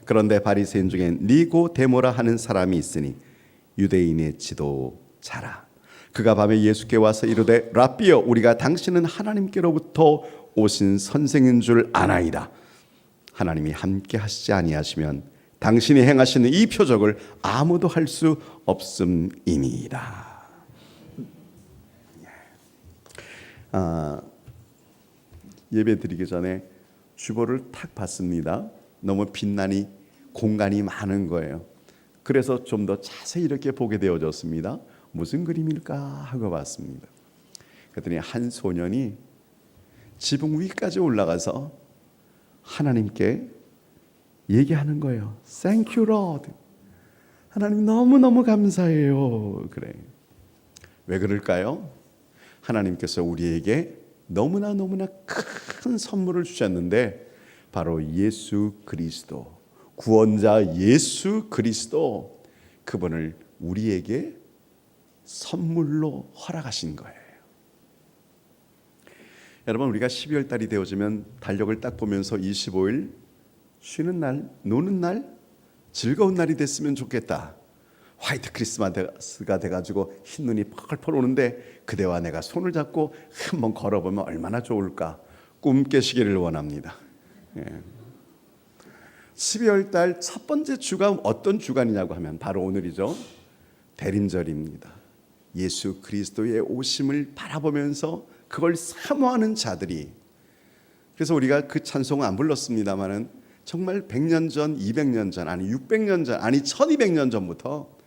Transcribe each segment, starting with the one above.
그런데 바리새인 중에 니고데모라 하는 사람이 있으니 유대인의 지도자라. 그가 밤에 예수께 와서 이르되 랍비여, 우리가 당신은 하나님께로부터 오신 선생인 줄 아나이다. 하나님이 함께 하시지 아니하시면 당신이 행하시는 이 표적을 아무도 할 수 없음이니이다. 예배 드리기 전에 주보를 탁 봤습니다. 너무 빛나니 공간이 많은 거예요. 그래서 좀 더 자세히 이렇게 보게 되어졌습니다. 무슨 그림일까 하고 봤습니다. 그랬더니 한 소년이 지붕 위까지 올라가서 하나님께 얘기하는 거예요. Thank you, Lord. 하나님 너무너무 감사해요. 그래. 왜 그럴까요? 하나님께서 우리에게 너무나 큰 선물을 주셨는데 바로 예수 그리스도, 구원자 예수 그리스도, 그분을 우리에게 선물로 허락하신 거예요. 여러분, 우리가 12월 달이 되어지면 달력을 딱 보면서 25일 쉬는 날, 노는 날, 즐거운 날이 됐으면 좋겠다. 화이트 크리스마스가 돼가지고 흰눈이 펄펄 오는데 그대와 내가 손을 잡고 한번 걸어보면 얼마나 좋을까. 꿈 깨시기를 원합니다. 12월 달 첫 번째 주가 어떤 주간이냐고 하면 바로 오늘이죠. 대림절입니다. 예수 그리스도의 오심을 바라보면서 그걸 사모하는 자들이, 그래서 우리가 그 찬송은 안 불렀습니다마는 정말 100년 전, 200년 전, 아니 600년 전, 아니 1200년 전부터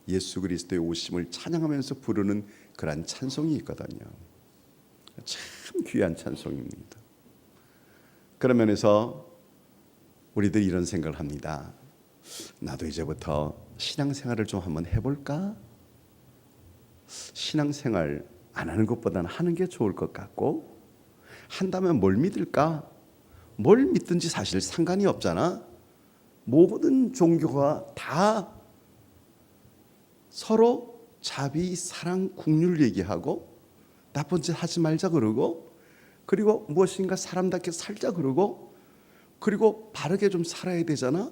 예수 그리스도의 오심을 찬양하면서 부르는 그런 찬송이 있거든요. 참 귀한 찬송입니다. 그런 면에서 우리들이 이런 생각을 합니다. 나도 이제부터 신앙생활을 좀 한번 해볼까? 신앙생활 안 하는 것보다는 하는 게 좋을 것 같고, 한다면 뭘 믿을까? 뭘 믿든지 사실 상관이 없잖아. 모든 종교가 다 서로 자비, 사랑, 긍휼 얘기하고 나쁜 짓 하지 말자 그러고, 그리고 무엇인가 사람답게 살자 그러고, 그리고 바르게 좀 살아야 되잖아.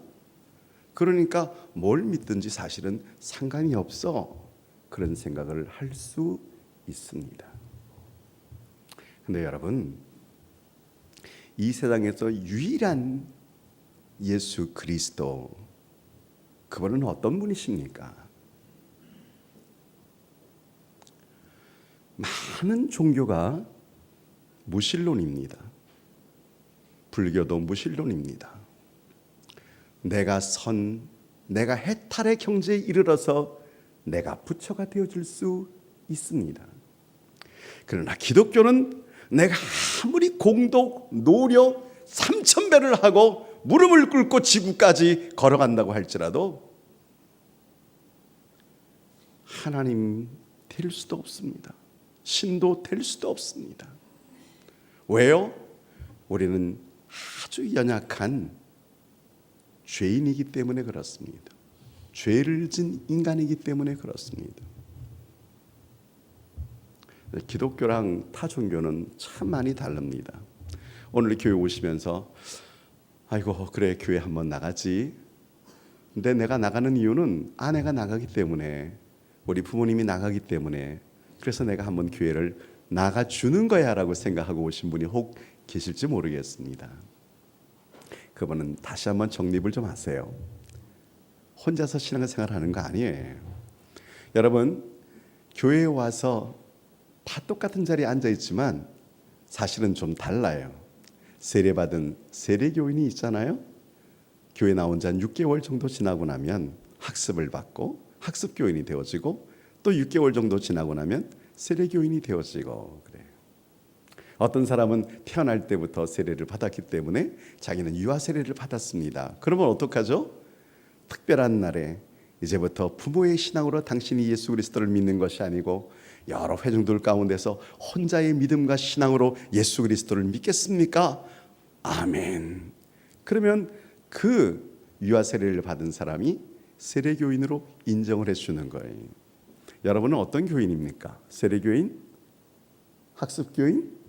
그러니까 뭘 믿든지 사실은 상관이 없어. 그런 생각을 할 수 있습니다. 근데 여러분, 이 세상에서 유일한 예수 그리스도, 그분은 어떤 분이십니까? 많은 종교가 무신론입니다. 불교도 무신론입니다. 내가 해탈의 경지에 이르러서 내가 부처가 되어줄 수 있습니다. 그러나 기독교는 내가 아무리 공덕, 노력 3000배를 하고 무릎을 꿇고 지구까지 걸어간다고 할지라도 하나님 될 수도 없습니다. 신도 될 수도 없습니다. 왜요? 우리는 아주 연약한 죄인이기 때문에 그렇습니다. 죄를 진 인간이기 때문에 그렇습니다. 기독교랑 타 종교는 참 많이 다릅니다. 오늘 교회 오시면서 아이고 그래 교회 한번 나가지. 근데 내가 나가는 이유는 아내가 나가기 때문에, 우리 부모님이 나가기 때문에, 그래서 내가 한번 교회를 나가주는 거야 라고 생각하고 오신 분이 혹 계실지 모르겠습니다. 그분은 다시 한번 정립을 좀 하세요. 혼자서 신앙생활 하는 거 아니에요. 여러분, 교회에 와서 다 똑같은 자리에 앉아 있지만 사실은 좀 달라요. 세례받은 세례교인이 있잖아요. 교회 나온 지 한 6개월 정도 지나고 나면 학습을 받고 학습교인이 되어지고, 또 6개월 정도 지나고 나면 세례교인이 되어지고 그래요. 어떤 사람은 태어날 때부터 세례를 받았기 때문에 자기는 유아 세례를 받았습니다. 그러면 어떡하죠? 특별한 날에 이제부터 부모의 신앙으로 당신이 예수 그리스도를 믿는 것이 아니고 여러 회중들 가운데서 혼자의 믿음과 신앙으로 예수 그리스도를 믿겠습니까? 아멘. 그러면 그 유아 세례를 받은 사람이 세례교인으로 인정을 해주는 거예요. 여러분은 어떤 교인입니까? 세례교인? 학습교인?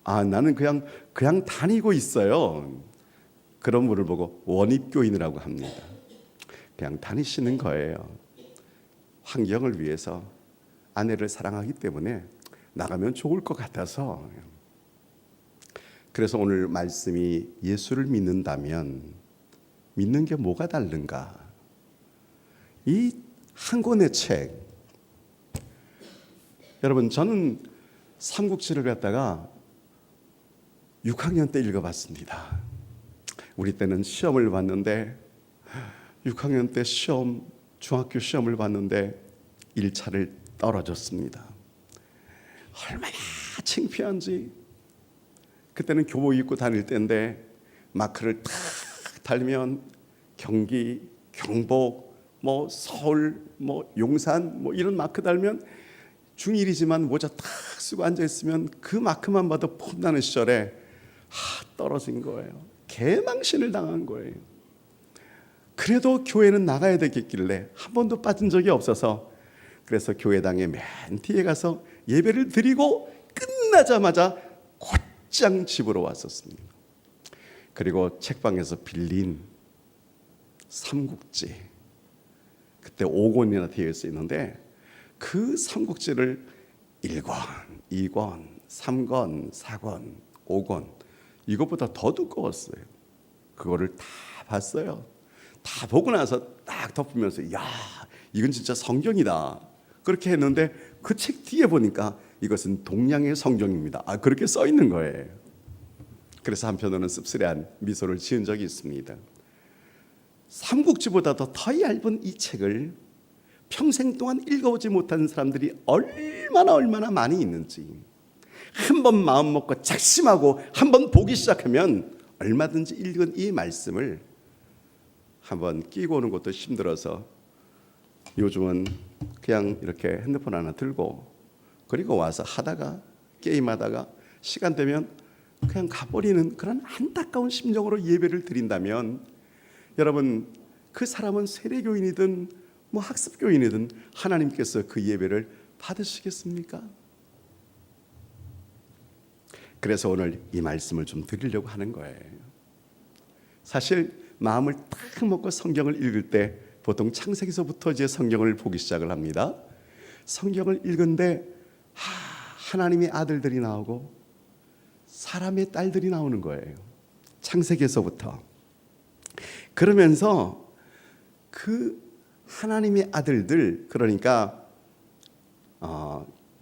나는 그냥 다니고 있어요. 그런 분을 보고 원입교인이라고 합니다. 그냥 다니시는 거예요. 환경을 위해서, 아내를 사랑하기 때문에 나가면 좋을 것 같아서. 그래서 오늘 말씀이 예수를 믿는다면 믿는 게 뭐가 다른가? 이 한 권의 책, 여러분 저는 삼국지를 갖다가 6학년 때 읽어봤습니다. 우리 때는 시험을 봤는데 6학년 때 중학교 시험을 봤는데 1차를 떨어졌습니다. 얼마나 창피한지. 그때는 교복 입고 다닐 때인데 마크를 탁 달면 경기, 경복, 서울, 용산 이런 마크 달면 중1이지만 모자 탁 쓰고 앉아있으면 그 마크만 봐도 폼나는 시절에 떨어진 거예요. 개망신을 당한 거예요. 그래도 교회는 나가야 되겠길래 한 번도 빠진 적이 없어서, 그래서 교회당에 맨 뒤에 가서 예배를 드리고 끝나자마자 곧장 집으로 왔었습니다. 그리고 책방에서 빌린 삼국지, 그때 5권이나 되어 있었는데 그 삼국지를 1권, 2권, 3권, 4권, 5권, 이것보다 더 두꺼웠어요. 그거를 다 봤어요. 다 보고 나서 딱 덮으면서 야, 이건 진짜 성경이다, 그렇게 했는데 그 책 뒤에 보니까 이것은 동양의 성경입니다. 그렇게 써 있는 거예요. 그래서 한편으로는 씁쓸한 미소를 지은 적이 있습니다. 삼국지보다도 더 얇은 이 책을 평생 동안 읽어보지 못한 사람들이 얼마나 많이 있는지, 한 번 마음 먹고 작심하고 한 번 보기 시작하면 얼마든지 읽은 이 말씀을 한번 끼고 오는 것도 힘들어서 요즘은 그냥 이렇게 핸드폰 하나 들고 그리고 와서 하다가 게임하다가 시간 되면 그냥 가버리는 그런 안타까운 심정으로 예배를 드린다면, 여러분 그 사람은 세례교인이든 학습교인이든 하나님께서 그 예배를 받으시겠습니까? 그래서 오늘 이 말씀을 좀 드리려고 하는 거예요. 사실 마음을 딱 먹고 성경을 읽을 때 보통 창세기서부터 이제 성경을 보기 시작을 합니다. 성경을 읽은데 하나님의 아들들이 나오고 사람의 딸들이 나오는 거예요. 창세기에서부터. 그러면서 그 하나님의 아들들, 그러니까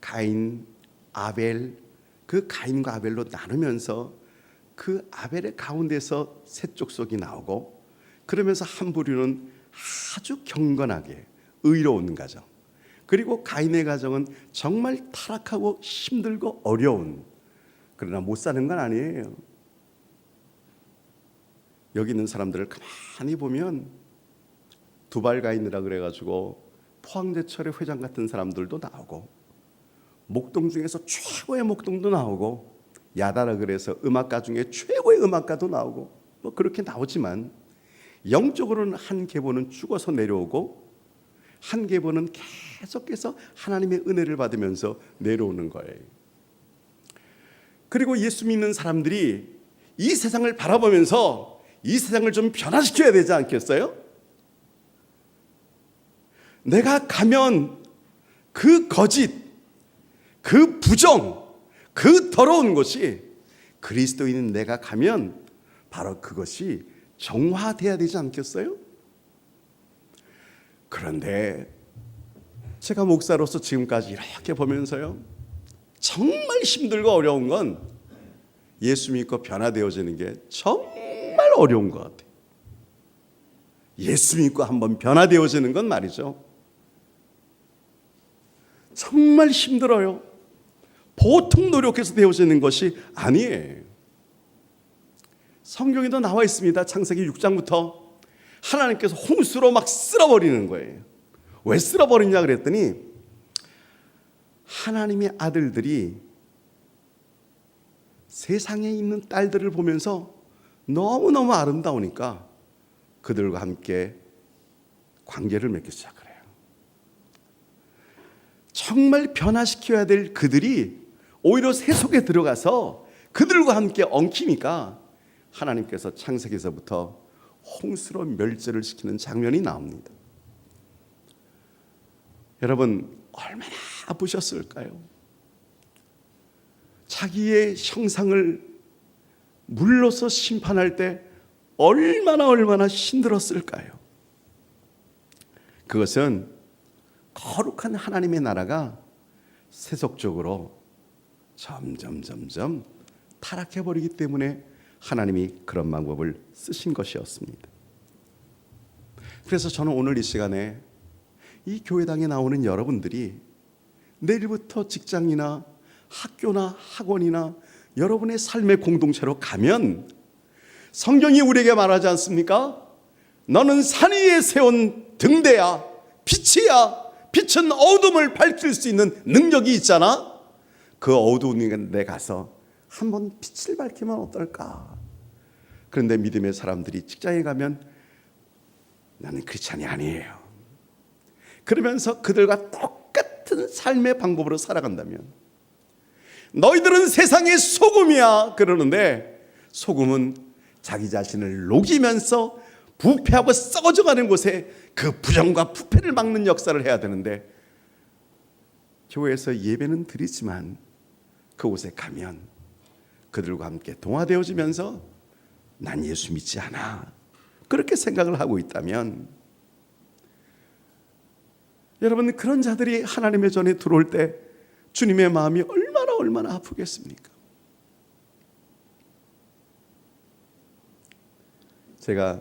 가인, 아벨, 그 가인과 아벨로 나누면서 그 아벨의 가운데서 셋 족속이 나오고, 그러면서 한 부류는 아주 경건하게 의로운 가정, 그리고 가인의 가정은 정말 타락하고 힘들고 어려운, 그러나 못 사는 건 아니에요. 여기 있는 사람들을 가만히 보면 두발가인이라 그래가지고 포항제철의 회장 같은 사람들도 나오고, 목동 중에서 최고의 목동도 나오고, 야다라 그래서 음악가 중에 최고의 음악가도 나오고, 그렇게 나오지만 영적으로는 한 계보는 죽어서 내려오고 한 계보는 계속해서 하나님의 은혜를 받으면서 내려오는 거예요. 그리고 예수 믿는 사람들이 이 세상을 바라보면서 이 세상을 좀 변화시켜야 되지 않겠어요? 내가 가면 그 거짓, 그 부정, 그 더러운 것이 그리스도인인 내가 가면 바로 그것이 정화돼야 되지 않겠어요? 그런데 제가 목사로서 지금까지 이렇게 보면서요, 정말 힘들고 어려운 건 예수 믿고 변화되어지는 게 정말 어려운 것 같아요. 예수 믿고 한번 변화되어지는 건 말이죠, 정말 힘들어요. 보통 노력해서 되어지는 것이 아니에요. 성경에도 나와 있습니다. 창세기 6장부터 하나님께서 홍수로 막 쓸어버리는 거예요. 왜 쓸어버리냐 그랬더니 하나님의 아들들이 세상에 있는 딸들을 보면서 너무너무 아름다우니까 그들과 함께 관계를 맺기 시작해요. 정말 변화시켜야 될 그들이 오히려 새 속에 들어가서 그들과 함께 엉키니까 하나님께서 창세기에서부터 홍수로 멸절을 시키는 장면이 나옵니다. 여러분 얼마나 아프셨을까요? 자기의 형상을 물로서 심판할 때 얼마나 힘들었을까요? 그것은 거룩한 하나님의 나라가 세속적으로 점점 타락해버리기 때문에 하나님이 그런 방법을 쓰신 것이었습니다. 그래서 저는 오늘 이 시간에 이 교회당에 나오는 여러분들이 내일부터 직장이나 학교나 학원이나 여러분의 삶의 공동체로 가면 성경이 우리에게 말하지 않습니까? 너는 산 위에 세운 등대야, 빛이야. 빛은 어둠을 밝힐 수 있는 능력이 있잖아. 그 어두운 데 가서 한번 빛을 밝히면 어떨까? 그런데 믿음의 사람들이 직장에 가면 나는 크리스찬이 아니에요. 그러면서 그들과 똑같은 삶의 방법으로 살아간다면 너희들은 세상의 소금이야 그러는데 소금은 자기 자신을 녹이면서 부패하고 썩어져가는 곳에 그 부정과 부패를 막는 역사를 해야 되는데 교회에서 예배는 드리지만 그곳에 가면 그들과 함께 동화되어지면서 난 예수 믿지 않아 그렇게 생각을 하고 있다면 여러분 그런 자들이 하나님의 전에 들어올 때 주님의 마음이 얼마나 아프겠습니까? 제가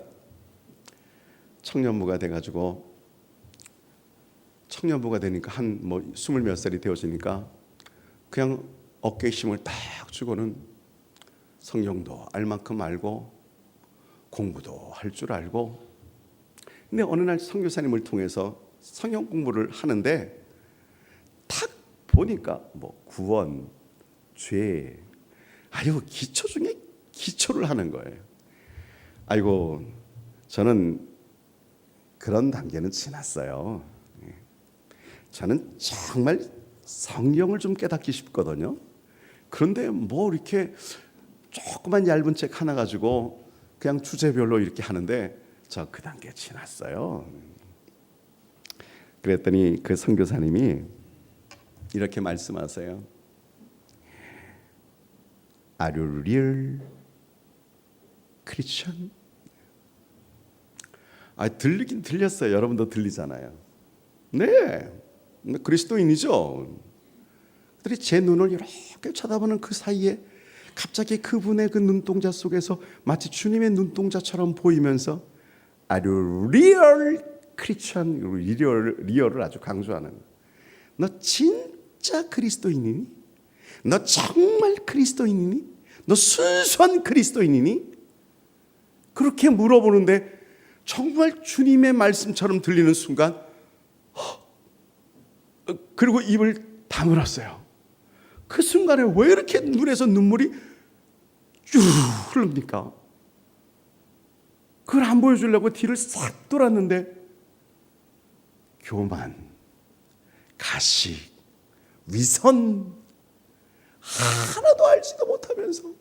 청년부가 돼가지고 청년부가 되니까 한 20몇 살이 되어지니까 그냥 어깨에 힘을 딱 주고는 성경도 알 만큼 알고 공부도 할 줄 알고 근데 어느 날 선교사님을 통해서 성경 공부를 하는데 탁 보니까 구원, 죄 아유 기초 중에 기초를 하는 거예요. 아이고 저는 그런 단계는 지났어요. 저는 정말 성경을 좀 깨닫기 쉽거든요. 그런데 이렇게 조그만 얇은 책 하나 가지고 그냥 주제별로 이렇게 하는데 저 그 단계 지났어요. 그랬더니 그 선교사님이 이렇게 말씀하세요. Are you real Christian? 들리긴 들렸어요. 여러분도 들리잖아요. 네, 그리스도인이죠. 그들이 제 눈을 이렇게 쳐다보는 그 사이에 갑자기 그분의 그 눈동자 속에서 마치 주님의 눈동자처럼 보이면서 Are you real Christian? 리얼을 아주 강조하는 거예요. 너 진짜 그리스도인이니? 너 정말 그리스도인이니? 너 순수한 그리스도인이니? 그렇게 물어보는데 정말 주님의 말씀처럼 들리는 순간 그리고 입을 다물었어요. 그 순간에 왜 이렇게 눈에서 눈물이 쭉 흐릅니까? 그걸 안 보여주려고 뒤를 싹 돌았는데 교만, 가식, 위선 하나도 알지도 못하면서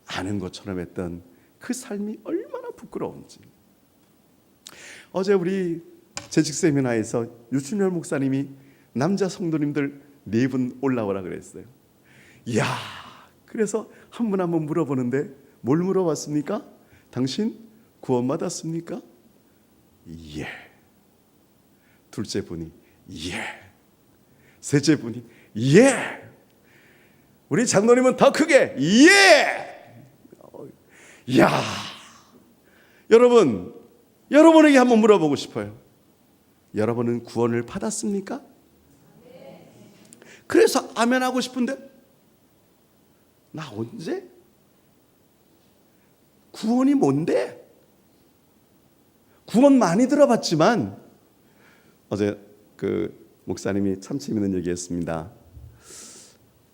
아는 것처럼 했던 그 삶이 얼마나 부끄러운지. 어제 우리 재직 세미나에서 유춘열 목사님이 남자 성도님들 4분 올라오라 그랬어요. 이야, 그래서 한 분 한 분 물어보는데 뭘 물어봤습니까? 당신 구원받았습니까? 예. 둘째 분이 예. 셋째 분이 예. 우리 장로님은 더 크게 예. 이야, 여러분에게 한번 물어보고 싶어요. 여러분은 구원을 받았습니까? 그래서 아멘 하고 싶은데 나 언제? 구원이 뭔데? 구원 많이 들어봤지만 어제 그 목사님이 참 재밌는 얘기했습니다.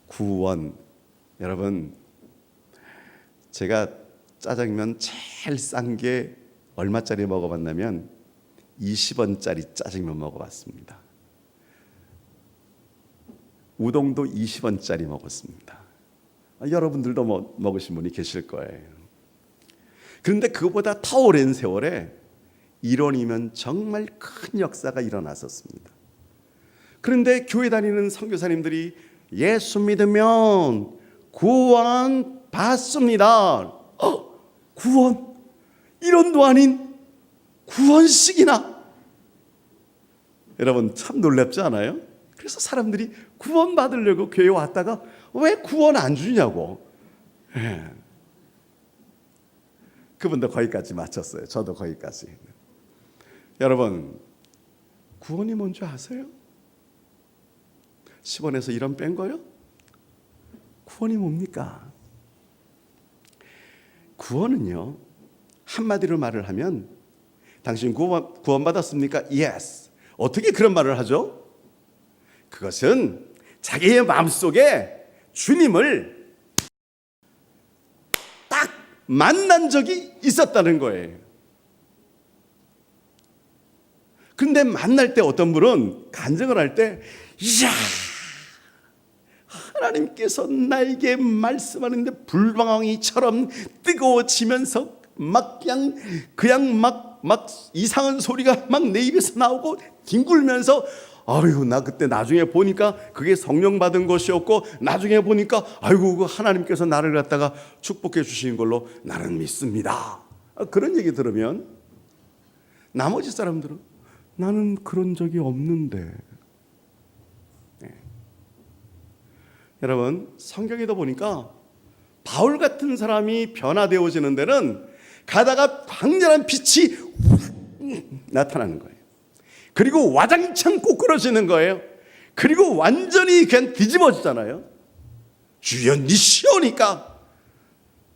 구원, 여러분 제가 짜장면 제일 싼 게 얼마짜리 먹어봤냐면 20원짜리 짜장면 먹어봤습니다. 우동도 20원짜리 먹었습니다. 여러분들도 먹으신 분이 계실 거예요. 그런데 그거보다 더 오랜 세월에 1원이면 정말 큰 역사가 일어났었습니다. 그런데 교회 다니는 선교사님들이 예수 믿으면 구원 받습니다. 구원? 1원도 아닌 구원식이나? 여러분 참 놀랍지 않아요? 그래서 사람들이 구원 받으려고 교회에 왔다가 왜 구원 안 주냐고. 그분도 거기까지 마쳤어요. 저도 거기까지. 여러분 구원이 뭔지 아세요? 10원에서 1원 뺀 거요? 구원이 뭡니까? 구원은요, 한마디로 말을 하면 당신 구원 받았습니까? Yes. 어떻게 그런 말을 하죠? 그것은 자기의 마음속에 주님을 딱 만난 적이 있었다는 거예요. 그런데 만날 때 어떤 분은 간증을 할 때 이야, 하나님께서 나에게 말씀하는데 불방울처럼 뜨거워지면서 막 이상한 소리가 막 내 입에서 나오고 뒹굴면서 아유, 나 그때 나중에 보니까 그게 성령 받은 것이었고 나중에 보니까 아이고, 그 하나님께서 나를 갖다가 축복해 주신 걸로 나는 믿습니다. 그런 얘기 들으면 나머지 사람들은 나는 그런 적이 없는데. 여러분 성경에도 보니까 바울 같은 사람이 변화되어지는 데는 가다가 강렬한 빛이 나타나는 거예요. 그리고 와장창 꼬꾸러지는 거예요. 그리고 완전히 그냥 뒤집어지잖아요. 주여 네 시오니까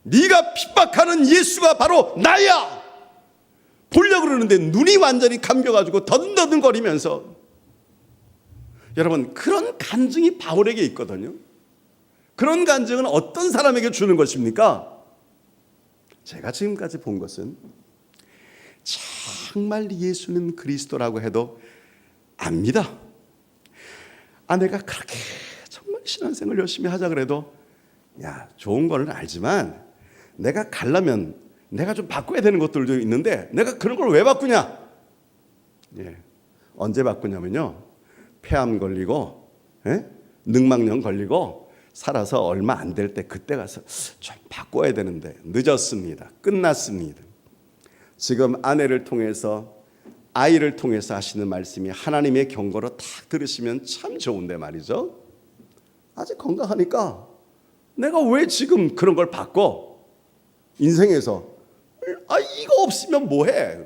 네가 핍박하는 예수가 바로 나야 보려고 그러는데 눈이 완전히 감겨가지고 더듬더듬거리면서. 여러분 그런 간증이 바울에게 있거든요. 그런 간증은 어떤 사람에게 주는 것입니까? 제가 지금까지 본 것은 정말 예수는 그리스도라고 해도 압니다. 아내가 그렇게 정말 신앙생활 열심히 하자 그래도 야, 좋은 거는 알지만 내가 가려면 내가 좀 바꿔야 되는 것들도 있는데 내가 그런 걸 왜 바꾸냐? 언제 바꾸냐면요, 폐암 걸리고 늑막염 걸리고 살아서 얼마 안 될 때 그때 가서 좀 바꿔야 되는데 늦었습니다. 끝났습니다. 지금 아내를 통해서 아이를 통해서 하시는 말씀이 하나님의 경고로 딱 들으시면 참 좋은데 말이죠. 아직 건강하니까 내가 왜 지금 그런 걸 바꿔? 인생에서 이거 없으면 뭐해?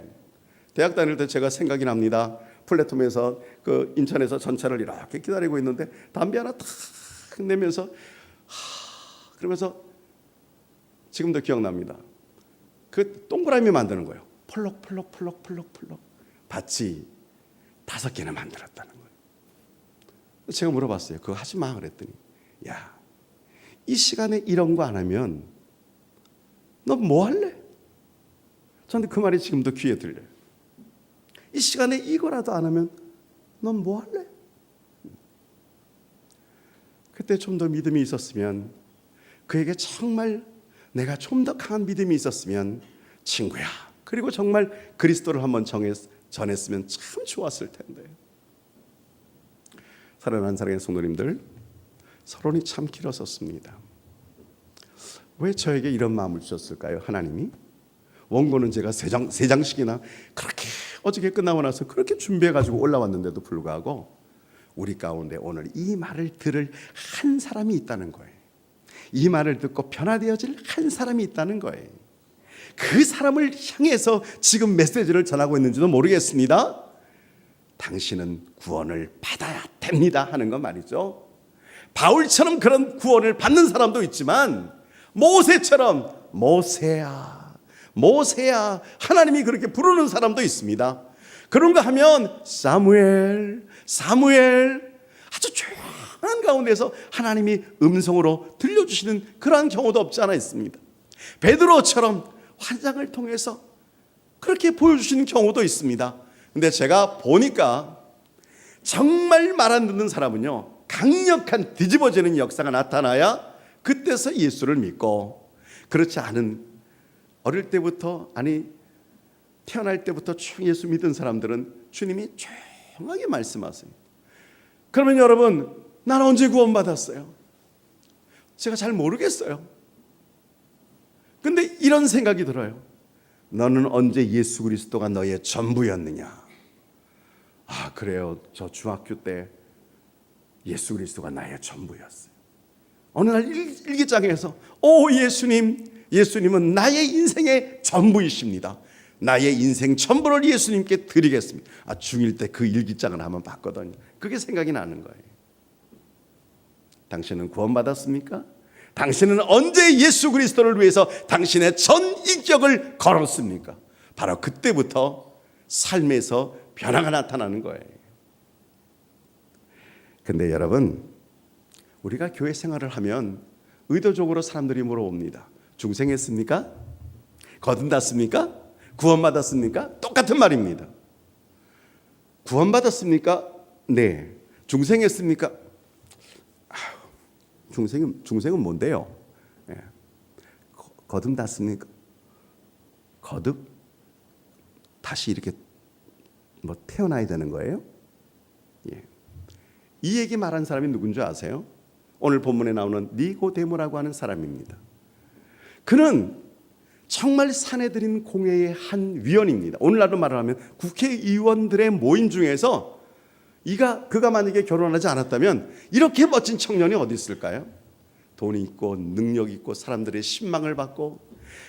대학 다닐 때 제가 생각이 납니다. 플랫폼에서 그 인천에서 전차를 이렇게 기다리고 있는데 담배 하나 탁 내면서 그러면서 지금도 기억납니다. 그 동그라미 만드는 거예요. 펄럭 밭이 5개나 만들었다는 거예요. 제가 물어봤어요. 그거 하지 마 그랬더니 야, 이 시간에 이런 거 안 하면 너 뭐 할래? 저한테 그 말이 지금도 귀에 들려요. 이 시간에 이거라도 안 하면 넌 뭐 할래? 그때 좀 더 믿음이 있었으면, 그에게 정말 내가 좀 더 강한 믿음이 있었으면 친구야, 그리고 정말 그리스도를 한번 전했으면 참 좋았을 텐데. 사랑하는 사랑의 성도님들, 서론이 참 길었었습니다. 왜 저에게 이런 마음을 주셨을까요? 하나님이 원고는 제가 세 장씩이나 그렇게 어저께 끝나고 나서 그렇게 준비해가지고 올라왔는데도 불구하고 우리 가운데 오늘 이 말을 들을 한 사람이 있다는 거예요. 이 말을 듣고 변화되어질 한 사람이 있다는 거예요. 그 사람을 향해서 지금 메시지를 전하고 있는지도 모르겠습니다. 당신은 구원을 받아야 됩니다 하는 건 말이죠. 바울처럼 그런 구원을 받는 사람도 있지만 모세처럼 모세야 하나님이 그렇게 부르는 사람도 있습니다. 그런가 하면 사무엘 아주 조용한 가운데서 하나님이 음성으로 들려주시는 그러한 경우도 없지 않아 있습니다. 베드로처럼 환상을 통해서 그렇게 보여주시는 경우도 있습니다. 근데 제가 보니까 정말 말 안 듣는 사람은요, 강력한 뒤집어지는 역사가 나타나야 그때서 예수를 믿고, 그렇지 않은 어릴 때부터, 아니 태어날 때부터 쭉 예수 믿은 사람들은 주님이 조용하게 말씀하세요. 그러면 여러분, 나는 언제 구원받았어요? 제가 잘 모르겠어요. 근데 이런 생각이 들어요. 너는 언제 예수 그리스도가 너의 전부였느냐? 아, 그래요. 저 중학교 때 예수 그리스도가 나의 전부였어요. 어느 날 일기장에서 오 예수님, 예수님은 나의 인생의 전부이십니다. 나의 인생 전부를 예수님께 드리겠습니다. 아, 중1 때 그 일기장을 한번 봤거든요. 그게 생각이 나는 거예요. 당신은 구원받았습니까? 당신은 언제 예수 그리스도를 위해서 당신의 전 인격을 걸었습니까? 바로 그때부터 삶에서 변화가 나타나는 거예요. 근데 여러분, 우리가 교회 생활을 하면 의도적으로 사람들이 물어봅니다. 중생했습니까? 거듭났습니까? 구원받았습니까? 똑같은 말입니다. 구원받았습니까? 네. 중생했습니까? 중생은 뭔데요? 예. 거듭났습니까? 거듭? 다시 이렇게 뭐 태어나야 되는 거예요? 예. 이 얘기 말한 사람이 누군지 아세요? 오늘 본문에 나오는 니고데모라고 하는 사람입니다. 그는 정말 사내들인 공회의 한 위원입니다. 오늘날로 말하면 국회의원들의 모임 중에서 그가 만약에 결혼하지 않았다면 이렇게 멋진 청년이 어디 있을까요? 돈이 있고 능력 있고 사람들의 신망을 받고.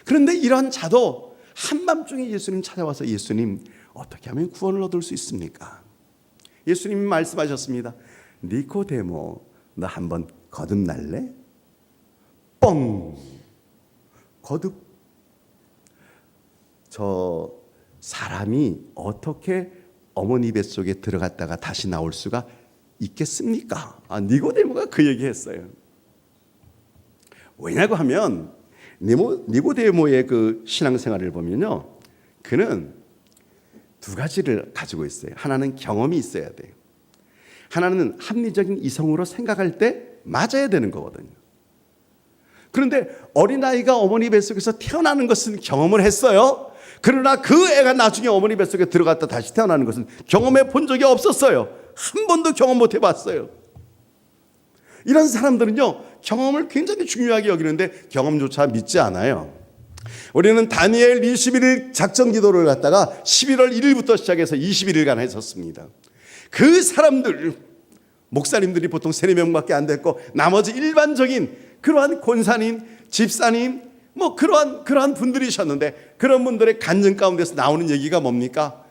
그런데 이러한 자도 한밤중에 예수님 찾아와서 예수님, 어떻게 하면 구원을 얻을 수 있습니까? 예수님이 말씀하셨습니다. 니코데모, 너 한번 거듭날래? 뻥! 거듭. 저 사람이 어떻게 어머니 뱃속에 들어갔다가 다시 나올 수가 있겠습니까? 아, 니고데모가 그 얘기했어요. 왜냐고 하면 니고데모의 그 신앙생활을 보면요, 그는 두 가지를 가지고 있어요. 하나는 경험이 있어야 돼요. 하나는 합리적인 이성으로 생각할 때 맞아야 되는 거거든요. 그런데 어린아이가 어머니 뱃속에서 태어나는 것은 경험을 했어요. 그러나 그 애가 나중에 어머니 뱃속에 들어갔다 다시 태어나는 것은 경험해 본 적이 없었어요. 한 번도 경험 못 해봤어요. 이런 사람들은요, 경험을 굉장히 중요하게 여기는데 경험조차 믿지 않아요. 우리는 다니엘 21일 작전 기도를 갖다가 11월 1일부터 시작해서 21일간 했었습니다. 그 사람들, 목사님들이 보통 3-4명밖에 안 됐고 나머지 일반적인 그러한 권사님, 집사님, 뭐 그러한 분들이셨는데, 그런 분들의 간증 가운데서 나오는 얘기가 뭡니까?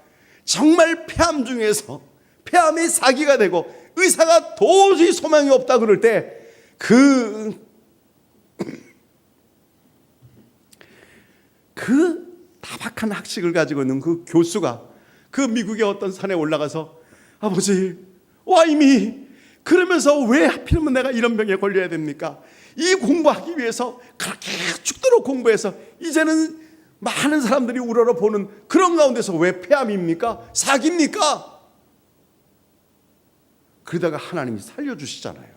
정말 폐암 중에서 폐암이 사기가 되고 의사가 도저히 소망이 없다 그럴 때 그 타박한 학식을 가지고 있는 그 교수가 그 미국의 어떤 산에 올라가서 아버지, 와이미, 그러면서 왜 하필이면 내가 이런 병에 걸려야 됩니까? 이 공부하기 위해서 그렇게 죽도록 공부해서 이제는 많은 사람들이 우러러 보는 그런 가운데서 왜 폐암입니까? 사기입니까? 그러다가 하나님이 살려주시잖아요.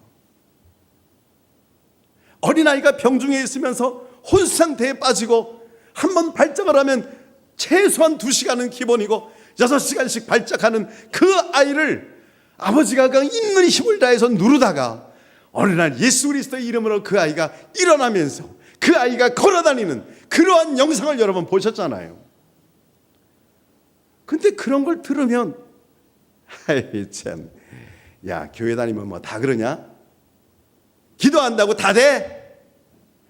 어린아이가 병중에 있으면서 혼수 상태에 빠지고 한번 발작을 하면 최소한 2시간은 기본이고 6시간씩 발작하는 그 아이를 아버지가 그 있는 힘을 다해서 누르다가 어느 날 예수 그리스도의 이름으로 그 아이가 일어나면서 그 아이가 걸어다니는 그러한 영상을 여러분 보셨잖아요. 근데 그런 걸 들으면 아이 참, 야, 교회 다니면 뭐 다 그러냐? 기도한다고 다 돼?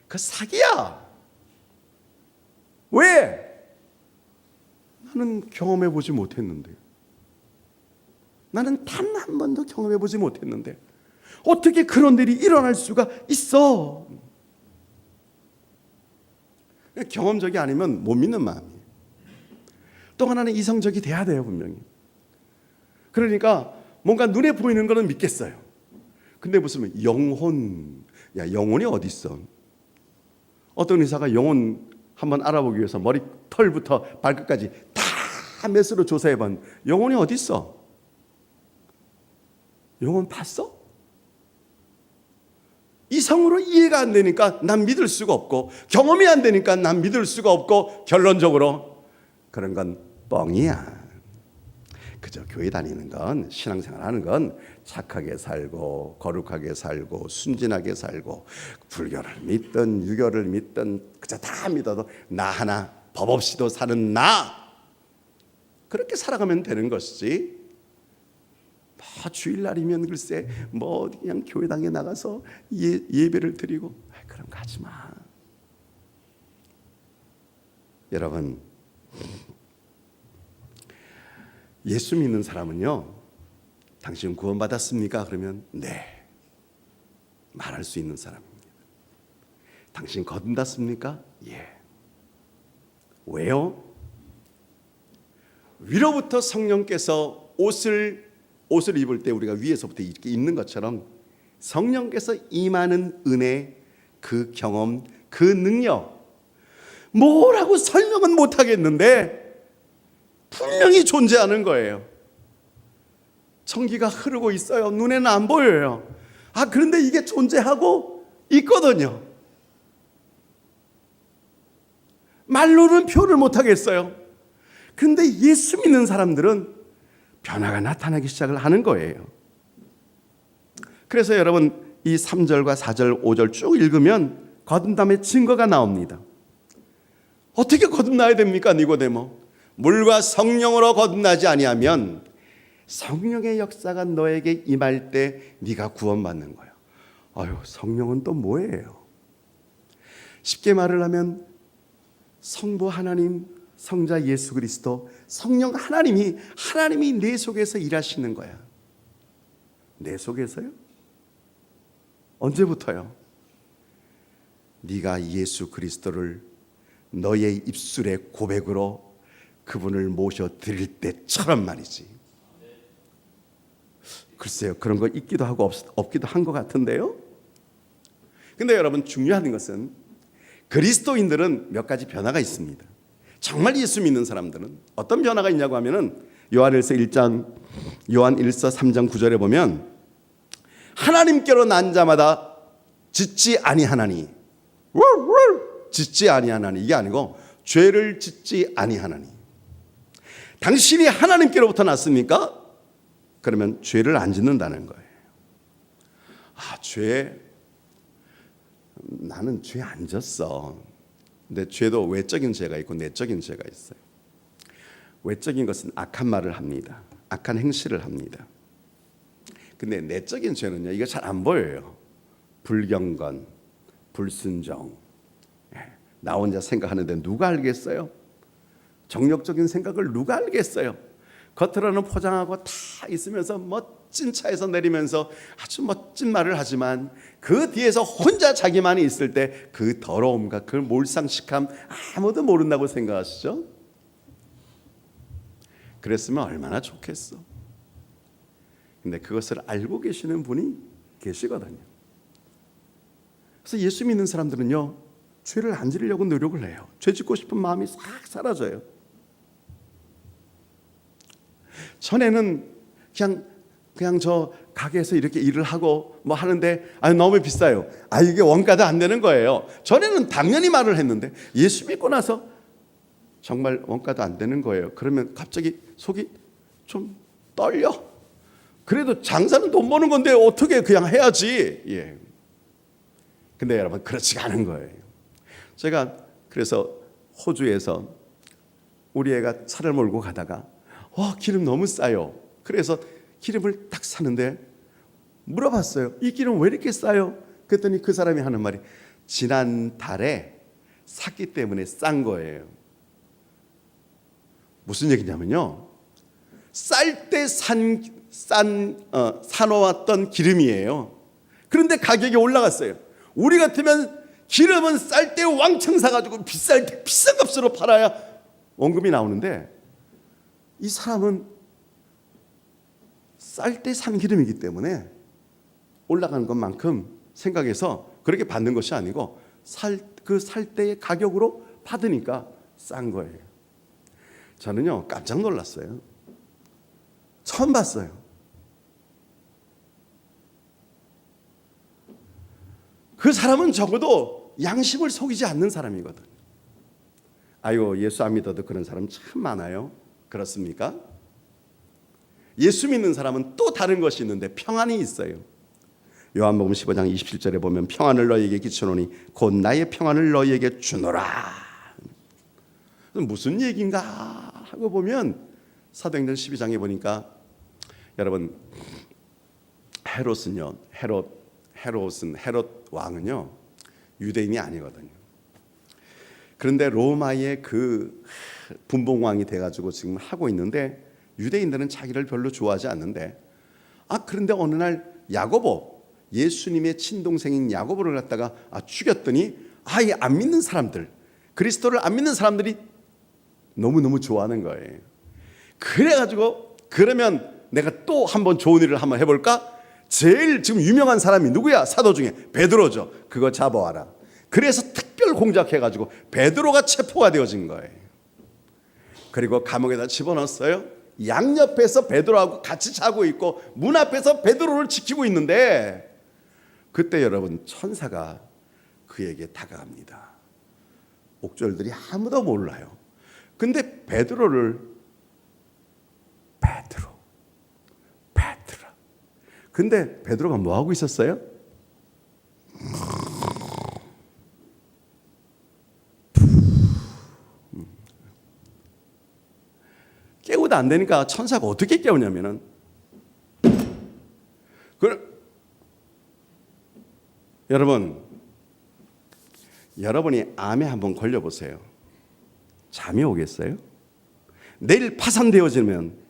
그 사기야. 왜? 나는 경험해보지 못했는데, 나는 단 한 번도 경험해보지 못했는데 어떻게 그런 일이 일어날 수가 있어? 경험적이 아니면 못 믿는 마음이에요. 또 하나는 이성적이 돼야 돼요, 분명히. 그러니까 뭔가 눈에 보이는 거는 믿겠어요. 근데 무슨 영혼, 야, 영혼이 어디 있어? 어떤 의사가 영혼 한번 알아보기 위해서 머리털부터 발끝까지 다 메스로 조사해봤는데 영혼이 어디 있어? 영혼 봤어? 이성으로 이해가 안 되니까 난 믿을 수가 없고, 경험이 안 되니까 난 믿을 수가 없고, 결론적으로 그런 건 뻥이야. 그저 교회 다니는 건, 신앙생활 하는 건 착하게 살고 거룩하게 살고 순진하게 살고, 불교를 믿든 유교를 믿든 그저 다 믿어도 나 하나 법 없이도 사는 나, 그렇게 살아가면 되는 것이지, 주일날이면 글쎄 그냥 교회당에 나가서 예배를 드리고 그런 거 하지 마. 여러분, 예수 믿는 사람은요, 당신 구원받았습니까? 그러면 네, 말할 수 있는 사람입니다. 당신 거듭났습니까? 예. 왜요? 위로부터 성령께서 옷을 입을 때 우리가 위에서부터 이렇게 입는 것처럼 성령께서 임하는 은혜, 그 경험, 그 능력, 뭐라고 설명은 못하겠는데 분명히 존재하는 거예요. 청기가 흐르고 있어요. 눈에는 안 보여요. 그런데 이게 존재하고 있거든요. 말로는 표현을 못하겠어요. 그런데 예수 믿는 사람들은 변화가 나타나기 시작을 하는 거예요. 그래서 여러분, 이 3절과 4절, 5절 쭉 읽으면 거듭남의 증거가 나옵니다. 어떻게 거듭나야 됩니까? 니고데모, 물과 성령으로 거듭나지 아니하면 성령의 역사가 너에게 임할 때 네가 구원받는 거야. 성령은 또 뭐예요? 쉽게 말을 하면 성부 하나님, 성자 예수 그리스도, 성령 하나님이 내 속에서 일하시는 거야. 내 속에서요? 언제부터요? 네가 예수 그리스도를 너의 입술의 고백으로 그분을 모셔 드릴 때처럼 말이지. 글쎄요, 그런 거 있기도 하고 없기도 한 것 같은데요. 근데 여러분, 중요한 것은 그리스도인들은 몇 가지 변화가 있습니다. 정말 예수 믿는 사람들은 어떤 변화가 있냐고 하면은 요한일서 3장 9절에 보면 하나님께로 난 자마다 짓지 아니하나니, 짓지 아니하나니, 이게 아니고 죄를 짓지 아니하나니. 당신이 하나님께로부터 났습니까? 그러면 죄를 안 짓는다는 거예요. 나는 죄 안 졌어. 근데 죄도 외적인 죄가 있고 내적인 죄가 있어요. 외적인 것은 악한 말을 합니다. 악한 행실을 합니다. 근데 내적인 죄는요, 이거 잘 안 보여요. 불경건, 불순종. 나 혼자 생각하는데 누가 알겠어요? 정력적인 생각을 누가 알겠어요? 겉으로는 포장하고 다 있으면서 멋진 차에서 내리면서 아주 멋진 말을 하지만 그 뒤에서 혼자 자기만이 있을 때 그 더러움과 그 몰상식함 아무도 모른다고 생각하시죠? 그랬으면 얼마나 좋겠어. 근데 그것을 알고 계시는 분이 계시거든요. 그래서 예수 믿는 사람들은요, 죄를 안 지으려고 노력을 해요. 죄 짓고 싶은 마음이 싹 사라져요. 전에는 그냥 저 가게에서 이렇게 일을 하고 하는데 너무 비싸요. 이게 원가도 안 되는 거예요. 전에는 당연히 말을 했는데 예수 믿고 나서 정말 원가도 안 되는 거예요. 그러면 갑자기 속이 좀 떨려. 그래도 장사는 돈 버는 건데 어떻게 그냥 해야지. 예. 근데 여러분, 그렇지가 않은 거예요. 제가 그래서 호주에서 우리 애가 차를 몰고 가다가 기름 너무 싸요. 그래서 기름을 딱 사는데 물어봤어요. 이 기름 왜 이렇게 싸요? 그랬더니 그 사람이 하는 말이 지난달에 샀기 때문에 싼 거예요. 무슨 얘기냐면요, 쌀 때 사놓았던 기름이에요. 그런데 가격이 올라갔어요. 우리 같으면 기름은 쌀 때 왕창 사가지고 비싼 값으로 팔아야 원금이 나오는데, 이 사람은 쌀 때 산 기름이기 때문에 올라가는 것만큼 생각해서 그렇게 받는 것이 아니고 살 때의 가격으로 받으니까 싼 거예요. 저는요, 깜짝 놀랐어요. 처음 봤어요. 그 사람은 적어도 양심을 속이지 않는 사람이거든. 아이고, 예수 안 믿어도 그런 사람 참 많아요. 그렇습니까? 예수 믿는 사람은 또 다른 것이 있는데 평안이 있어요. 요한복음 15장 27절에 보면 평안을 너희에게 끼쳐노니 곧 나의 평안을 너희에게 주노라. 무슨 얘기인가 하고 보면 사도행전 12장에 보니까 여러분 헤롯 왕은요 유대인이 아니거든요. 그런데 로마의 그 분봉왕이 돼가지고 지금 하고 있는데 유대인들은 자기를 별로 좋아하지 않는데 그런데 어느 날 야고보 예수님의 친동생인 야고보를 갖다가 죽였더니 이 안 믿는 사람들 그리스도를 안 믿는 사람들이 너무너무 좋아하는 거예요. 그래가지고 그러면 내가 또 한번 좋은 일을 한번 해볼까? 제일 지금 유명한 사람이 누구야? 사도 중에 베드로죠. 그거 잡아와라. 그래서 특별 공작해가지고 베드로가 체포가 되어진 거예요. 그리고 감옥에다 집어넣었어요. 양옆에서 베드로하고 같이 자고 있고 문 앞에서 베드로를 지키고 있는데 그때 여러분 천사가 그에게 다가갑니다. 옥졸들이 아무도 몰라요. 근데 베드로 근데 베드로가 뭐 하고 있었어요? 깨우도 안 되니까 천사가 어떻게 깨우냐면은 여러분이 암에 한번 걸려보세요. 잠이 오겠어요? 내일 파산되어지면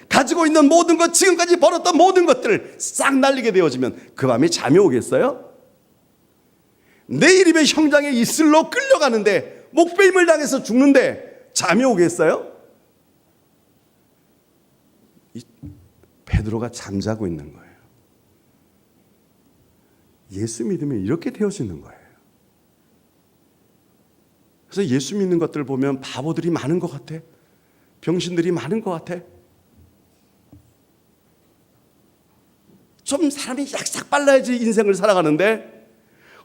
가지고 있는 모든 것, 지금까지 벌었던 모든 것들을 싹 날리게 되어지면 그 밤에 잠이 오겠어요? 내일이면 형장의 이슬로 끌려가는데 목베임을 당해서 죽는데 잠이 오겠어요? 베드로가 잠자고 있는 거예요. 예수 믿으면 이렇게 되어지는 거예요. 그래서 예수 믿는 것들 보면 바보들이 많은 것 같아. 병신들이 많은 것 같아. 좀 사람이 약삭 빨라야지 인생을 살아가는데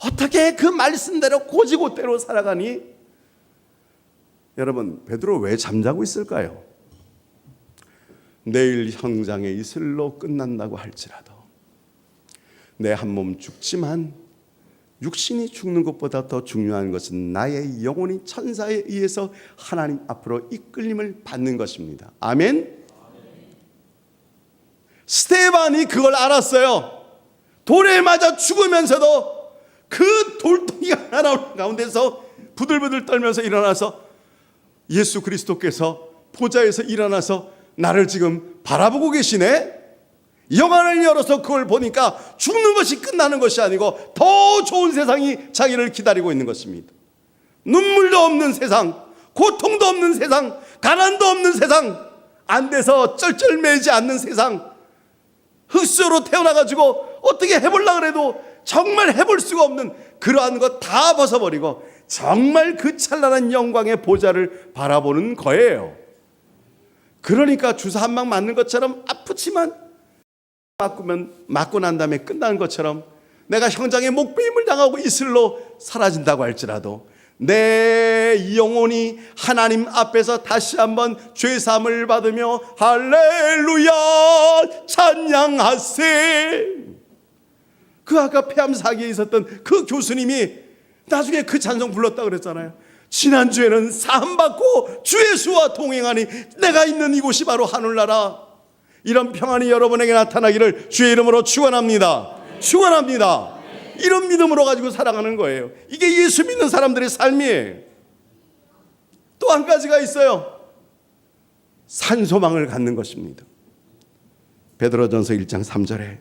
어떻게 그 말씀대로 고지고대로 살아가니? 여러분 베드로 왜 잠자고 있을까요? 내일 형장의 이슬로 끝난다고 할지라도 내 한 몸 죽지만 육신이 죽는 것보다 더 중요한 것은 나의 영혼이 천사에 의해서 하나님 앞으로 이끌림을 받는 것입니다. 아멘. 스데반이 그걸 알았어요. 돌에 맞아 죽으면서도 그 돌덩이가 날아오는 가운데서 부들부들 떨면서 일어나서 예수 그리스도께서 보좌에서 일어나서 나를 지금 바라보고 계시네. 영안을 열어서 그걸 보니까 죽는 것이 끝나는 것이 아니고 더 좋은 세상이 자기를 기다리고 있는 것입니다. 눈물도 없는 세상, 고통도 없는 세상, 가난도 없는 세상, 안 돼서 쩔쩔매지 않는 세상, 흙수로 태어나가지고 어떻게 해보려고 해도 정말 해볼 수가 없는 그러한 것 다 벗어버리고 정말 그 찬란한 영광의 보좌를 바라보는 거예요. 그러니까 주사 한 방 맞는 것처럼 아프지만 맞고 난 다음에 끝나는 것처럼 내가 형장의 목베임을 당하고 이슬로 사라진다고 할지라도 내 영혼이 하나님 앞에서 다시 한번 죄사함을 받으며 할렐루야 찬양하세. 그 아까 폐암 사기에 있었던 그 교수님이 나중에 그 찬송 불렀다고 그랬잖아요. 지난주에는 사함받고 주 예수와 동행하니 내가 있는 이곳이 바로 하늘나라. 이런 평안이 여러분에게 나타나기를 주의 이름으로 축원합니다. 축원합니다. 이런 믿음으로 가지고 살아가는 거예요. 이게 예수 믿는 사람들의 삶이에요. 또 한 가지가 있어요. 산소망을 갖는 것입니다. 베드로전서 1장 3절에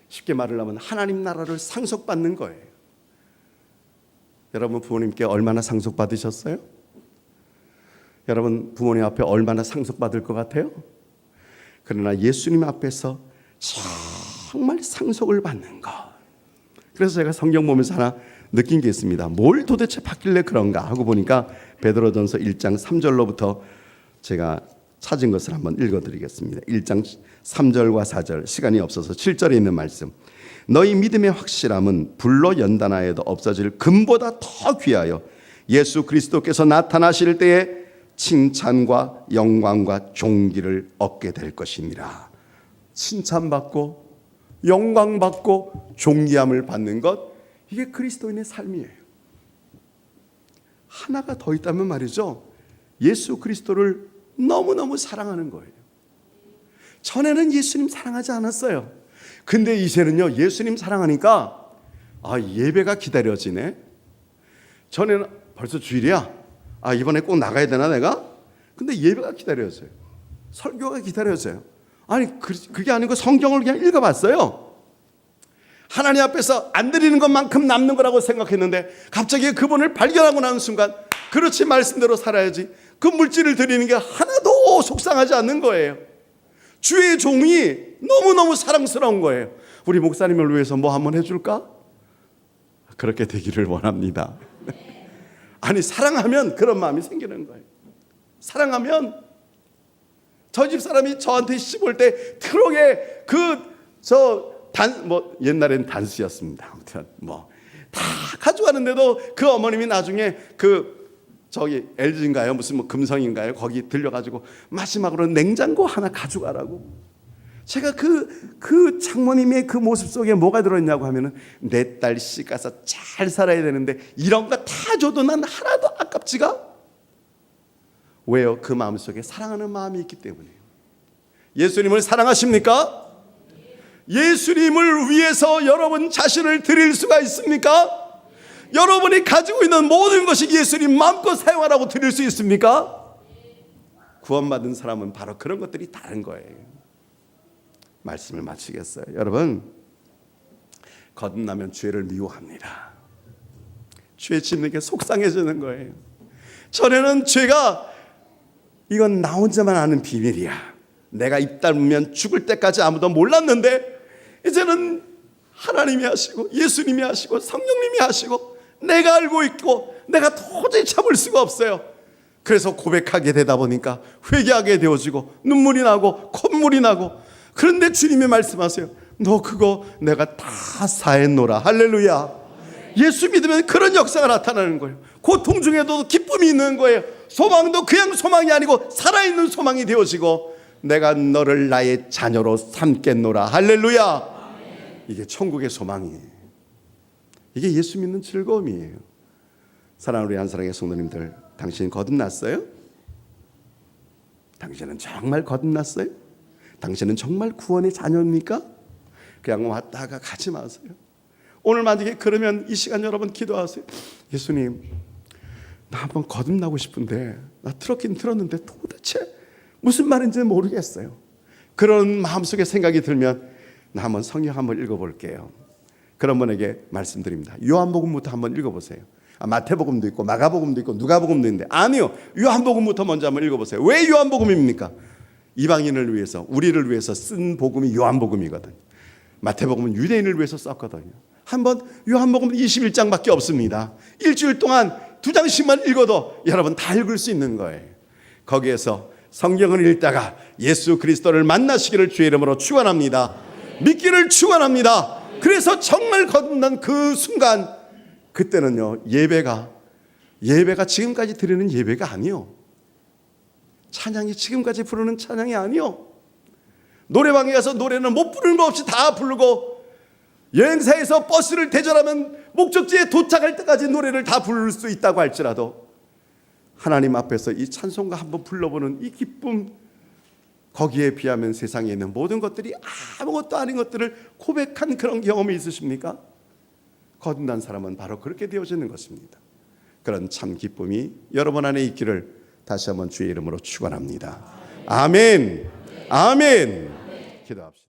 쉽게 말하면 하나님 나라를 상속받는 거예요. 여러분 부모님께 얼마나 상속받으셨어요? 여러분 부모님 앞에 얼마나 상속받을 것 같아요? 그러나 예수님 앞에서 정말 상속을 받는 것. 그래서 제가 성경 보면서 하나 느낀 게 있습니다. 뭘 도대체 받길래 그런가 하고 보니까 베드로전서 1장 3절로부터 제가 찾은 것을 한번 읽어드리겠습니다. 1장 3절과 4절, 시간이 없어서 7절에 있는 말씀. 너희 믿음의 확실함은 불로 연단하여도 없어질 금보다 더 귀하여 예수 그리스도께서 나타나실 때에 칭찬과 영광과 존귀를 얻게 될 것이니라. 칭찬받고 영광받고 존귀함을 받는 것, 이게 그리스도인의 삶이에요. 하나가 더 있다면 말이죠, 예수 그리스도를 너무너무 사랑하는 거예요. 전에는 예수님 사랑하지 않았어요. 근데 이제는요, 예수님 사랑하니까 예배가 기다려지네. 전에는 벌써 주일이야, 이번에 꼭 나가야 되나 내가? 근데 예배가 기다려져요. 설교가 기다려져요. 아니 그게 아니고 성경을 그냥 읽어봤어요. 하나님 앞에서 안 드리는 것만큼 남는 거라고 생각했는데 갑자기 그분을 발견하고 나는 순간, 그렇지, 말씀대로 살아야지, 그 물질을 드리는 게 하나도 속상하지 않는 거예요. 주의 종이 너무너무 사랑스러운 거예요. 우리 목사님을 위해서 뭐 한번 해줄까? 그렇게 되기를 원합니다. 아니, 사랑하면 그런 마음이 생기는 거예요. 사랑하면, 저 집 사람이 저한테 시집 올 때 트럭에 옛날엔 단수였습니다. 아무튼 다 가져가는데도 그 어머님이 나중에 LG인가요? 무슨 금성인가요? 거기 들려가지고 마지막으로 냉장고 하나 가져가라고. 제가 그 장모님의 그 모습 속에 뭐가 들어있냐고 하면은, 내 딸 시집 가서 잘 살아야 되는데 이런 거 다 줘도 난 하나도 아깝지가. 왜요? 그 마음 속에 사랑하는 마음이 있기 때문이에요. 예수님을 사랑하십니까? 예수님을 위해서 여러분 자신을 드릴 수가 있습니까? 여러분이 가지고 있는 모든 것이 예수님 마음껏 사용하라고 드릴 수 있습니까? 구원받은 사람은 바로 그런 것들이 다른 거예요. 말씀을 마치겠어요. 여러분, 거듭나면 죄를 미워합니다. 죄 짓는 게 속상해지는 거예요. 전에는 죄가 이건 나 혼자만 아는 비밀이야, 내가 입 닫으면 죽을 때까지 아무도 몰랐는데, 이제는 하나님이 하시고 예수님이 하시고 성령님이 하시고 내가 알고 있고 내가 도저히 참을 수가 없어요. 그래서 고백하게 되다 보니까 회개하게 되어지고 눈물이 나고 콧물이 나고. 그런데 주님이 말씀하세요. 너 그거 내가 다 사했노라. 할렐루야. 예수 믿으면 그런 역사가 나타나는 거예요. 고통 중에도 기쁨이 있는 거예요. 소망도 그냥 소망이 아니고 살아있는 소망이 되어지고, 내가 너를 나의 자녀로 삼겠노라. 할렐루야. 이게 천국의 소망이에요. 이게 예수 믿는 즐거움이에요. 사랑하는 우리 한사랑의 성도님들, 당신 거듭났어요? 당신은 정말 거듭났어요? 당신은 정말 구원의 자녀입니까? 그냥 왔다가 가지 마세요. 오늘 만약에 그러면 이 시간 여러분 기도하세요. 예수님, 나 한번 거듭나고 싶은데, 나 들었긴 들었는데 도대체 무슨 말인지 모르겠어요. 그런 마음속에 생각이 들면 나 한번 성경 한번 읽어볼게요. 그런 분에게 말씀드립니다. 요한복음부터 한번 읽어보세요. 마태복음도 있고 마가복음도 있고 누가복음도 있는데, 아니요, 요한복음부터 먼저 한번 읽어보세요. 왜 요한복음입니까? 이방인을 위해서, 우리를 위해서 쓴 복음이 요한복음이거든요. 마태복음은 유대인을 위해서 썼거든요. 한번 요한복음 21장밖에 없습니다. 일주일 동안 2장씩만 읽어도 여러분 다 읽을 수 있는 거예요. 거기에서 성경을 읽다가 예수 그리스도를 만나시기를 주의 이름으로 축원합니다. 믿기를 축원합니다. 그래서 정말 거듭난 그 순간, 그때는요, 예배가 지금까지 드리는 예배가 아니요, 찬양이 지금까지 부르는 찬양이 아니요, 노래방에 가서 노래는 못 부르는 거 없이 다 부르고, 여행사에서 버스를 대절하면 목적지에 도착할 때까지 노래를 다 부를 수 있다고 할지라도, 하나님 앞에서 이 찬송가 한번 불러보는 이 기쁨, 거기에 비하면 세상에 있는 모든 것들이 아무것도 아닌 것들을 고백한 그런 경험이 있으십니까? 거듭난 사람은 바로 그렇게 되어지는 것입니다. 그런 참 기쁨이 여러분 안에 있기를 다시 한번 주의 이름으로 축원합니다. 아멘. 아멘. 기도합시다.